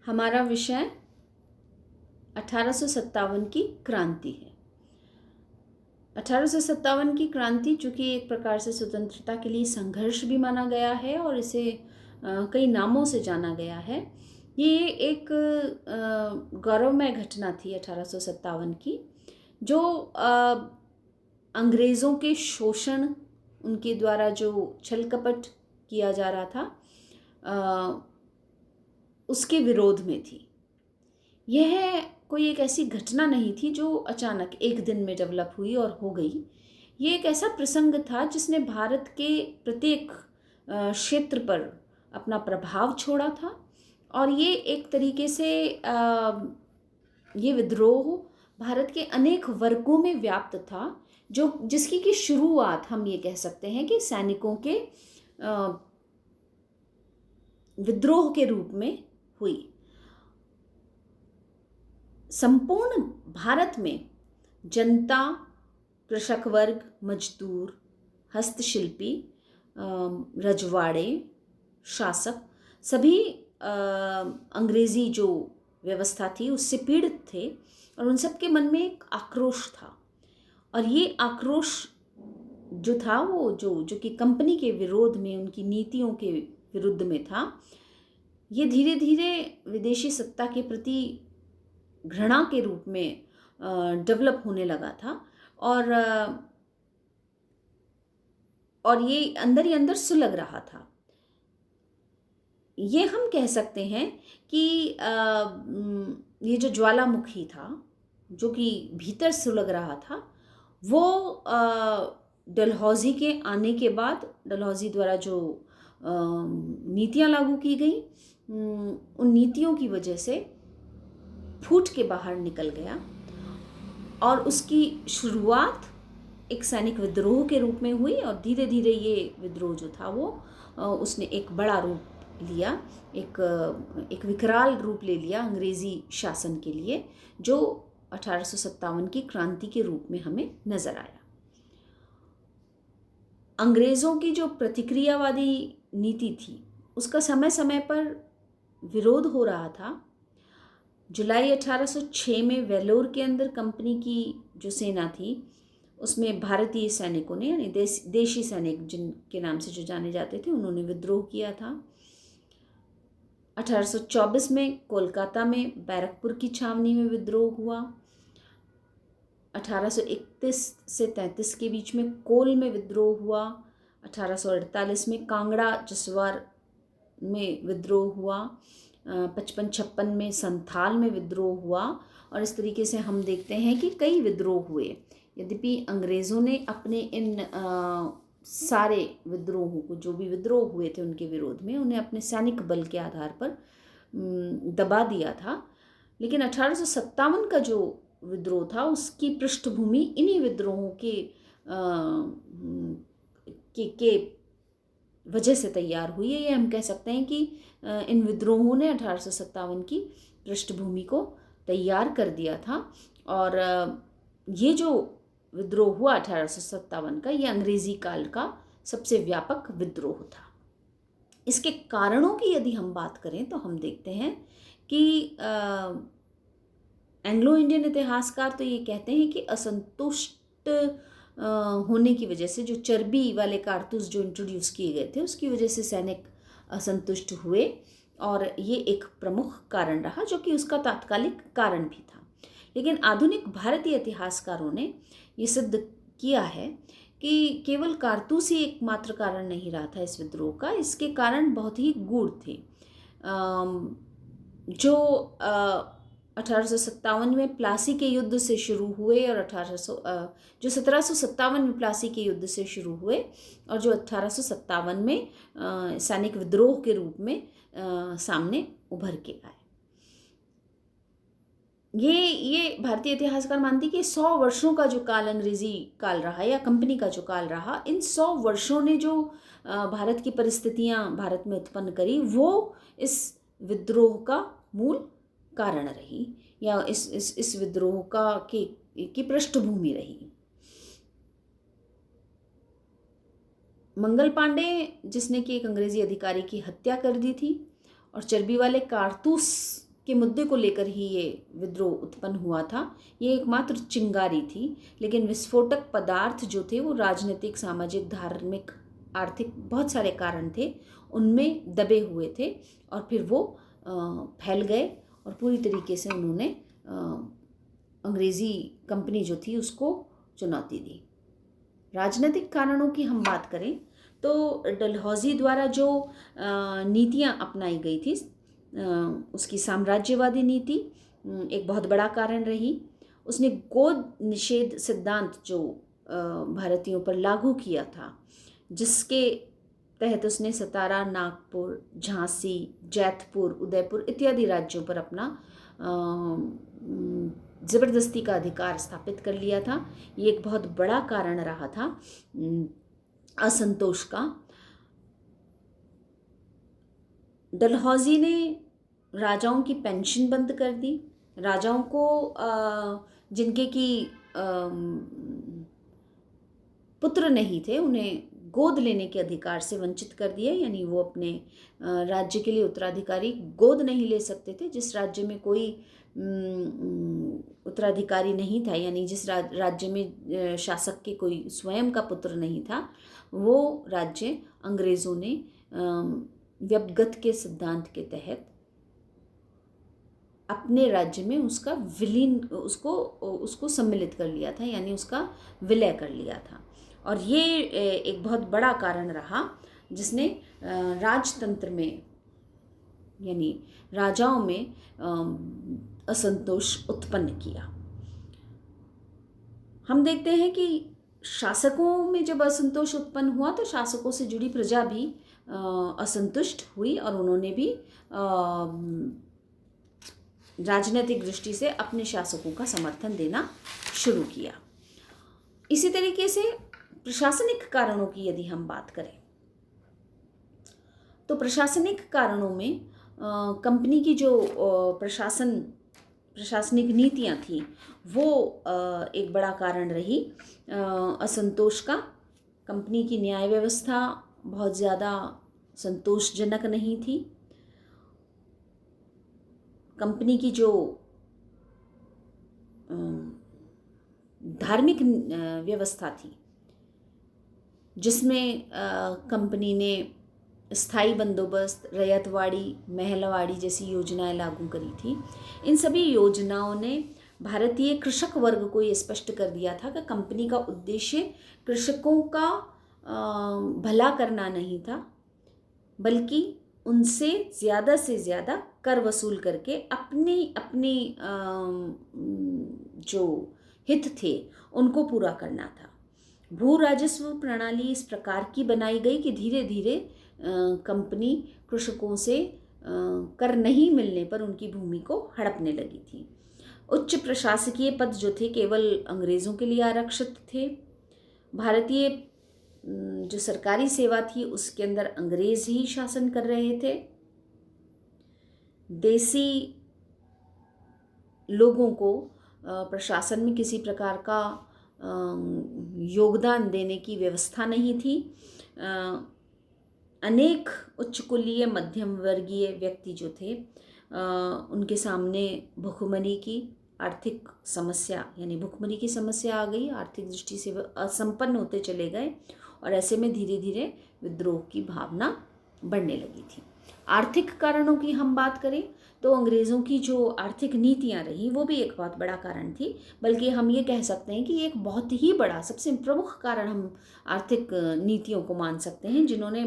हमारा विषय 1857 की क्रांति है। 1857 की क्रांति चूँकि एक प्रकार से स्वतंत्रता के लिए संघर्ष भी माना गया है और इसे कई नामों से जाना गया है। ये एक गौरवमय घटना थी 1857 की, जो अंग्रेज़ों के शोषण, उनके द्वारा जो छल कपट किया जा रहा था, उसके विरोध में थी। यह कोई एक ऐसी घटना नहीं थी जो अचानक एक दिन में डेवलप हुई और हो गई। ये एक ऐसा प्रसंग था जिसने भारत के प्रत्येक क्षेत्र पर अपना प्रभाव छोड़ा था और ये एक तरीके से ये विद्रोह भारत के अनेक वर्गों में व्याप्त था, जो जिसकी की शुरुआत हम ये कह सकते हैं कि सैनिकों के विद्रोह के रूप में हुई। संपूर्ण भारत में जनता, कृषक वर्ग, मजदूर, हस्तशिल्पी, रजवाड़े, शासक सभी अंग्रेज़ी जो व्यवस्था थी उससे पीड़ित थे और उन सब के मन में एक आक्रोश था। और ये आक्रोश जो था वो जो कि कंपनी के विरोध में, उनकी नीतियों के विरुद्ध में था। ये धीरे धीरे विदेशी सत्ता के प्रति घृणा के रूप में डेवलप होने लगा था और ये अंदर ही अंदर सुलग रहा था। ये हम कह सकते हैं कि ये जो ज्वालामुखी था, जो कि भीतर सुलग रहा था, वो डलहौजी के आने के बाद, डलहौजी द्वारा जो नीतियाँ लागू की गई, उन नीतियों की वजह से फूट के बाहर निकल गया और उसकी शुरुआत एक सैनिक विद्रोह के रूप में हुई और धीरे धीरे ये विद्रोह जो था वो उसने एक बड़ा रूप लिया, एक विकराल रूप ले लिया अंग्रेज़ी शासन के लिए, जो 1857 की क्रांति के रूप में हमें नज़र आया। अंग्रेज़ों की जो प्रतिक्रियावादी नीति थी उसका समय समय पर विरोध हो रहा था। जुलाई 1806 में वेलोर के अंदर कंपनी की जो सेना थी उसमें भारतीय सैनिकों ने, यानी देशी सैनिक जिनके नाम से जो जाने जाते थे, उन्होंने विद्रोह किया था। 1824 में कोलकाता में बैरकपुर की छावनी में विद्रोह हुआ। 1831 से 33 के बीच में कोल में विद्रोह हुआ। 1848 में कांगड़ा जसवार में विद्रोह हुआ। 55-56 में संथाल में विद्रोह हुआ और इस तरीके से हम देखते हैं कि कई विद्रोह हुए। यद्यपि अंग्रेज़ों ने अपने इन सारे विद्रोहों को, जो भी विद्रोह हुए थे उनके विरोध में, उन्हें अपने सैनिक बल के आधार पर दबा दिया था, लेकिन 1857 का जो विद्रोह था उसकी पृष्ठभूमि इन्हीं विद्रोहों के वजह से तैयार हुई है। ये हम कह सकते हैं कि इन विद्रोहों ने 1857 की पृष्ठभूमि को तैयार कर दिया था और ये जो विद्रोह हुआ 1857 का, ये अंग्रेज़ी काल का सबसे व्यापक विद्रोह था। इसके कारणों की यदि हम बात करें तो हम देखते हैं कि एंग्लो इंडियन इतिहासकार तो ये कहते हैं कि असंतुष्ट होने की वजह से, जो चर्बी वाले कारतूस जो इंट्रोड्यूस किए गए थे उसकी वजह से सैनिक असंतुष्ट हुए और ये एक प्रमुख कारण रहा, जो कि उसका तात्कालिक कारण भी था। लेकिन आधुनिक भारतीय इतिहासकारों ने ये सिद्ध किया है कि केवल कारतूस ही एकमात्र कारण नहीं रहा था इस विद्रोह का। इसके कारण बहुत ही गूढ़ थे, जो 1857 में प्लासी के युद्ध से शुरू हुए और 1757 में प्लासी के युद्ध से शुरू हुए और जो 1857 में सैनिक विद्रोह के रूप में सामने उभर के आए। ये भारतीय इतिहासकार मानती कि 100 वर्षों का जो काल अंग्रेज़ी काल रहा या कंपनी का जो काल रहा, इन 100 वर्षों ने जो भारत की परिस्थितियां भारत में उत्पन्न करी, वो इस विद्रोह का मूल कारण रही या इस विद्रोह की पृष्ठभूमि रही। मंगल पांडे, जिसने कि एक अंग्रेज़ी अधिकारी की हत्या कर दी थी और चर्बी वाले कारतूस के मुद्दे को लेकर ही ये विद्रोह उत्पन्न हुआ था। ये एकमात्र चिंगारी थी, लेकिन विस्फोटक पदार्थ जो थे वो राजनीतिक, सामाजिक, धार्मिक, आर्थिक बहुत सारे कारण थे, उनमें दबे हुए थे और फिर वो फैल गए और पूरी तरीके से उन्होंने अंग्रेज़ी कंपनी जो थी उसको चुनौती दी। राजनीतिक कारणों की हम बात करें तो डलहौजी द्वारा जो नीतियाँ अपनाई गई थी, उसकी साम्राज्यवादी नीति एक बहुत बड़ा कारण रही। उसने गोद निषेध सिद्धांत जो भारतीयों पर लागू किया था, जिसके तहत उसने सतारा, नागपुर, झांसी, जैतपुर, उदयपुर इत्यादि राज्यों पर अपना ज़बरदस्ती का अधिकार स्थापित कर लिया था। ये एक बहुत बड़ा कारण रहा था असंतोष का। डलहौजी ने राजाओं की पेंशन बंद कर दी। राजाओं को जिनके की पुत्र नहीं थे, उन्हें गोद लेने के अधिकार से वंचित कर दिया। यानी वो अपने राज्य के लिए उत्तराधिकारी गोद नहीं ले सकते थे। जिस राज्य में कोई उत्तराधिकारी नहीं था, यानी जिस राज्य में शासक के कोई स्वयं का पुत्र नहीं था, वो राज्य अंग्रेज़ों ने व्यपगत के सिद्धांत के तहत अपने राज्य में उसका विलीन उसको सम्मिलित कर लिया था, यानी उसका विलय कर लिया था। और ये एक बहुत बड़ा कारण रहा जिसने राजतंत्र में, यानी राजाओं में असंतोष उत्पन्न किया। हम देखते हैं कि शासकों में जब असंतोष उत्पन्न हुआ तो शासकों से जुड़ी प्रजा भी असंतुष्ट हुई और उन्होंने भी राजनीतिक दृष्टि से अपने शासकों का समर्थन देना शुरू किया। इसी तरीके से प्रशासनिक कारणों की यदि हम बात करें तो प्रशासनिक कारणों में कंपनी की जो प्रशासनिक नीतियां थी वो एक बड़ा कारण रही असंतोष का। कंपनी की न्याय व्यवस्था बहुत ज़्यादा संतोषजनक नहीं थी। कंपनी की जो धार्मिक व्यवस्था थी, जिसमें कंपनी ने स्थायी बंदोबस्त, रैयतवाड़ी, महलवाड़ी जैसी योजनाएं लागू करी थी, इन सभी योजनाओं ने भारतीय कृषक वर्ग को ये स्पष्ट कर दिया था कि कंपनी का उद्देश्य कृषकों का भला करना नहीं था, बल्कि उनसे ज़्यादा से ज़्यादा कर वसूल करके अपने जो हित थे उनको पूरा करना था। भू राजस्व प्रणाली इस प्रकार की बनाई गई कि धीरे धीरे कंपनी कृषकों से कर नहीं मिलने पर उनकी भूमि को हड़पने लगी थी। उच्च प्रशासकीय पद जो थे केवल अंग्रेज़ों के लिए आरक्षित थे। भारतीय जो सरकारी सेवा थी उसके अंदर अंग्रेज़ ही शासन कर रहे थे। देसी लोगों को प्रशासन में किसी प्रकार का योगदान देने की व्यवस्था नहीं थी। अनेक उच्च कुलीय मध्यम वर्गीय व्यक्ति जो थे उनके सामने भुखमरी की आर्थिक समस्या, यानी भुखमरी की समस्या आ गई। आर्थिक दृष्टि से वे असंपन्न होते चले गए और ऐसे में धीरे धीरे विद्रोह की भावना बढ़ने लगी थी। आर्थिक कारणों की हम बात करें तो अंग्रेज़ों की जो आर्थिक नीतियां रही वो भी एक बहुत बड़ा कारण थी। बल्कि हम ये कह सकते हैं कि एक बहुत ही बड़ा, सबसे प्रमुख कारण हम आर्थिक नीतियों को मान सकते हैं जिन्होंने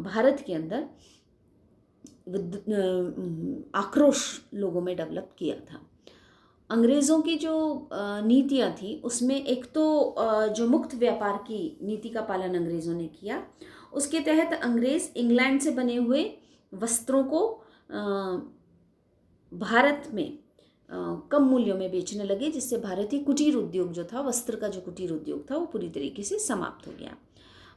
भारत के अंदर आक्रोश लोगों में डेवलप किया था। अंग्रेज़ों की जो नीतियां थी उसमें एक तो जो मुक्त व्यापार की नीति का पालन अंग्रेज़ों ने किया, उसके तहत अंग्रेज़ इंग्लैंड से बने हुए वस्त्रों को भारत में कम मूल्यों में बेचने लगे, जिससे भारतीय कुटीर उद्योग जो था, वस्त्र का जो कुटीर उद्योग था, वो पूरी तरीके से समाप्त हो गया।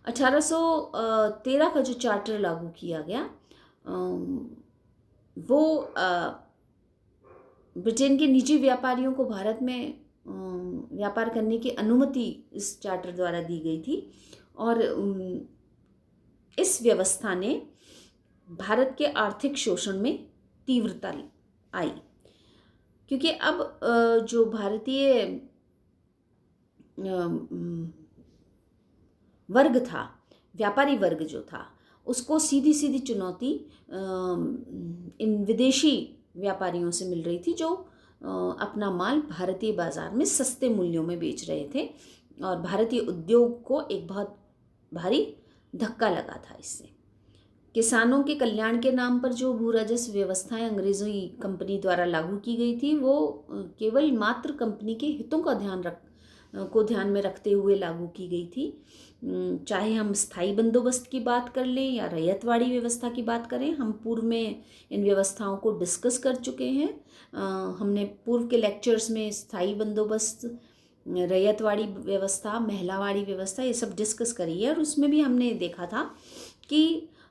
1813 का जो चार्टर लागू किया गया वो ब्रिटेन के निजी व्यापारियों को भारत में व्यापार करने की अनुमति इस चार्टर द्वारा दी गई थी और इस व्यवस्था ने भारत के आर्थिक शोषण में तीव्रता आई, क्योंकि अब जो भारतीय वर्ग था, व्यापारी वर्ग जो था, उसको सीधी सीधी चुनौती इन विदेशी व्यापारियों से मिल रही थी, जो अपना माल भारतीय बाजार में सस्ते मूल्यों में बेच रहे थे, और भारतीय उद्योग को एक बहुत भारी धक्का लगा था इससे। किसानों के कल्याण के नाम पर जो भू राजस्व व्यवस्थाएं अंग्रेजी कंपनी द्वारा लागू की गई थी, वो केवल मात्र कंपनी के हितों का ध्यान में रखते हुए लागू की गई थी। चाहे हम स्थायी बंदोबस्त की बात कर लें या रैयतवाड़ी व्यवस्था की बात करें, हम पूर्व में इन व्यवस्थाओं को डिस्कस कर चुके हैं। हमने पूर्व के लेक्चर्स में स्थायी बंदोबस्त, रैयतवाड़ी व्यवस्था, महिलावाड़ी व्यवस्था, ये सब डिस्कस करी है, और उसमें भी हमने देखा था कि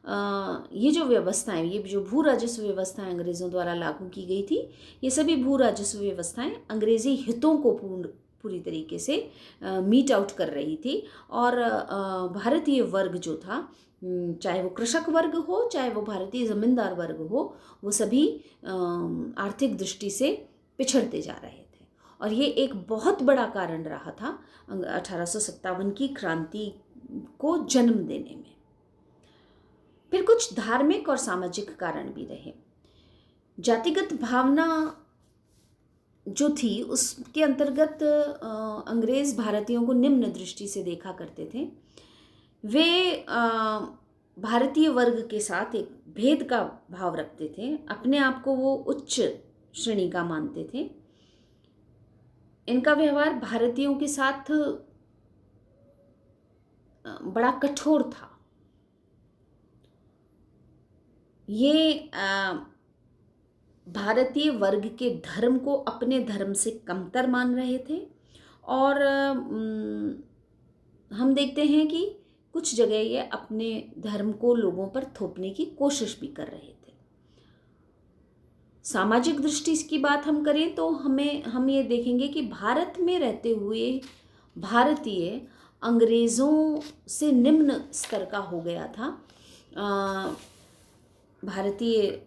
ये जो व्यवस्थाएं, ये जो भू राजस्व व्यवस्थाएं अंग्रेज़ों द्वारा लागू की गई थी, ये सभी भू राजस्व व्यवस्थाएं अंग्रेज़ी हितों को पूरी तरीके से मीट आउट कर रही थी, और भारतीय वर्ग जो था, चाहे वो कृषक वर्ग हो, चाहे वो भारतीय ज़मींदार वर्ग हो, वो सभी आर्थिक दृष्टि से पिछड़ते जा रहे थे। और ये एक बहुत बड़ा कारण रहा था 1857 की क्रांति को जन्म देने में। फिर कुछ धार्मिक और सामाजिक कारण भी रहे। जातिगत भावना जो थी, उसके अंतर्गत अंग्रेज़ भारतीयों को निम्न दृष्टि से देखा करते थे। वे भारतीय वर्ग के साथ एक भेद का भाव रखते थे, अपने आप को वो उच्च श्रेणी का मानते थे। इनका व्यवहार भारतीयों के साथ बड़ा कठोर था। ये भारतीय वर्ग के धर्म को अपने धर्म से कमतर मान रहे थे, और हम देखते हैं कि कुछ जगह ये अपने धर्म को लोगों पर थोपने की कोशिश भी कर रहे थे। सामाजिक दृष्टि की बात हम करें तो हम ये देखेंगे कि भारत में रहते हुए भारतीय अंग्रेज़ों से निम्न स्तर का हो गया था। भारतीय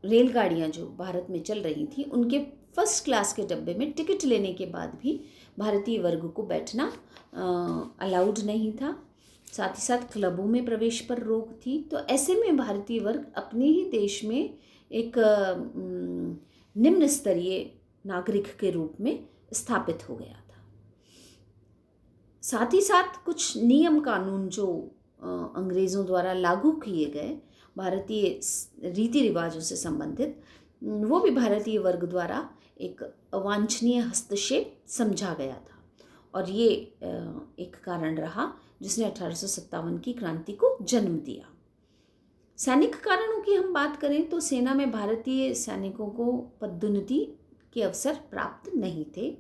रेलगाड़ियाँ जो भारत में चल रही थी, उनके फर्स्ट क्लास के डब्बे में टिकट लेने के बाद भी भारतीय वर्ग को बैठना अलाउड नहीं था। साथ ही साथ क्लबों में प्रवेश पर रोक थी। तो ऐसे में भारतीय वर्ग अपने ही देश में एक निम्न स्तरीय नागरिक के रूप में स्थापित हो गया था। साथ ही साथ कुछ नियम कानून जो अंग्रेज़ों द्वारा लागू किए गए भारतीय रीति रिवाजों से संबंधित, वो भी भारतीय वर्ग द्वारा एक अवांछनीय हस्तक्षेप समझा गया था, और ये एक कारण रहा जिसने 1857 की क्रांति को जन्म दिया। सैनिक कारणों की हम बात करें तो सेना में भारतीय सैनिकों को पदोन्नति के अवसर प्राप्त नहीं थे।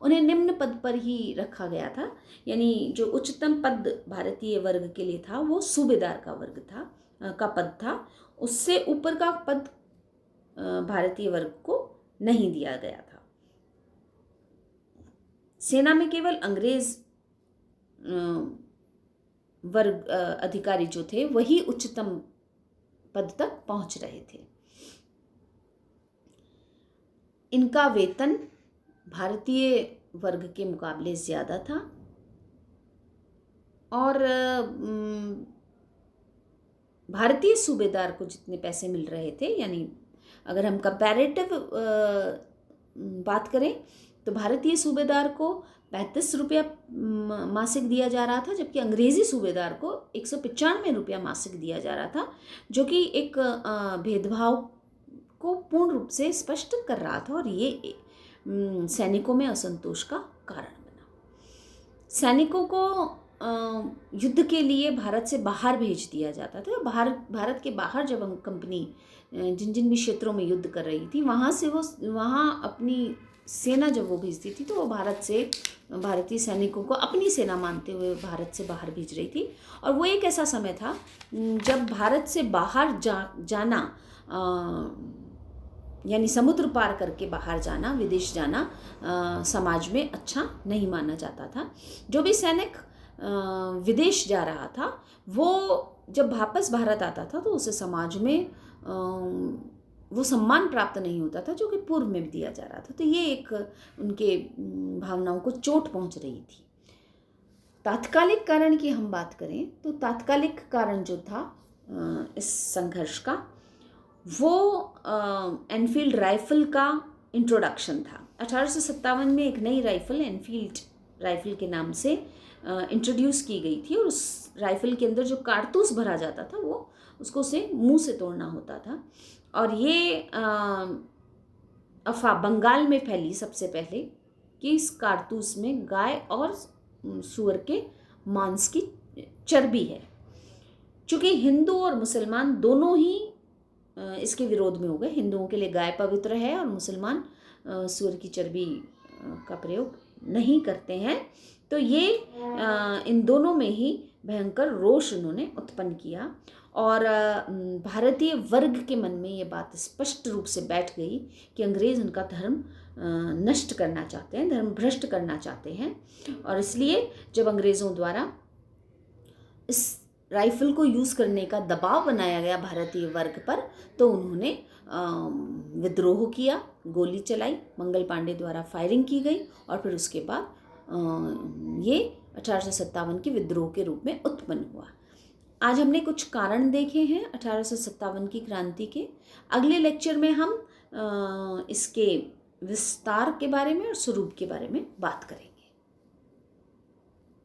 उन्हें निम्न पद पर ही रखा गया था, यानी जो उच्चतम पद भारतीय वर्ग के लिए था वो सूबेदार का पद था। उससे ऊपर का पद भारतीय वर्ग को नहीं दिया गया था। सेना में केवल अंग्रेज वर्ग अधिकारी जो थे वही उच्चतम पद तक पहुंच रहे थे। इनका वेतन भारतीय वर्ग के मुकाबले ज़्यादा था, और भारतीय सूबेदार को जितने पैसे मिल रहे थे, यानी अगर हम कंपैरेटिव बात करें तो भारतीय सूबेदार को 35 रुपया मासिक दिया जा रहा था, जबकि अंग्रेज़ी सूबेदार को 195 रुपया मासिक दिया जा रहा था, जो कि एक भेदभाव को पूर्ण रूप से स्पष्ट कर रहा था, और ये सैनिकों में असंतोष का कारण बना। सैनिकों को युद्ध के लिए भारत से बाहर भेज दिया जाता था। भारत के बाहर जब कंपनी जिन जिन भी क्षेत्रों में युद्ध कर रही थी, वहाँ अपनी सेना जब वो भेजती थी तो वो भारतीय सैनिकों को अपनी सेना मानते हुए भारत से बाहर भेज रही थी। और वो एक ऐसा समय था जब भारत से बाहर जाना, यानी समुद्र पार करके बाहर जाना, विदेश जाना समाज में अच्छा नहीं माना जाता था। जो भी सैनिक विदेश जा रहा था वो जब वापस भारत आता था तो उसे समाज में वो सम्मान प्राप्त नहीं होता था जो कि पूर्व में दिया जा रहा था। तो ये एक उनके भावनाओं को चोट पहुंच रही थी। तात्कालिक कारण की हम बात करें तो तात्कालिक कारण जो था इस संघर्ष का, वो एनफील्ड राइफल का इंट्रोडक्शन था। 1857 में एक नई राइफल एनफील्ड राइफल के नाम से इंट्रोड्यूस की गई थी, और उस राइफल के अंदर जो कारतूस भरा जाता था वो उसको उसे मुंह से तोड़ना होता था। और ये अफवाह बंगाल में फैली सबसे पहले कि इस कारतूस में गाय और सूअर के मांस की चर्बी है। चूँकि हिंदू और मुसलमान दोनों ही इसके विरोध में हो गए। हिंदुओं के लिए गाय पवित्र है और मुसलमान सूअर की चर्बी का प्रयोग नहीं करते हैं। तो ये इन दोनों में ही भयंकर रोष उन्होंने उत्पन्न किया, और भारतीय वर्ग के मन में ये बात स्पष्ट रूप से बैठ गई कि अंग्रेज़ उनका धर्म नष्ट करना चाहते हैं, धर्म भ्रष्ट करना चाहते हैं। और इसलिए जब अंग्रेज़ों द्वारा इस राइफल को यूज़ करने का दबाव बनाया गया भारतीय वर्ग पर, तो उन्होंने विद्रोह किया, गोली चलाई, मंगल पांडे द्वारा फायरिंग की गई, और फिर उसके बाद ये 1857 के विद्रोह के रूप में उत्पन्न हुआ। आज हमने कुछ कारण देखे हैं 1857 की क्रांति के। अगले लेक्चर में हम इसके विस्तार के बारे में और स्वरूप के बारे में बात करेंगे।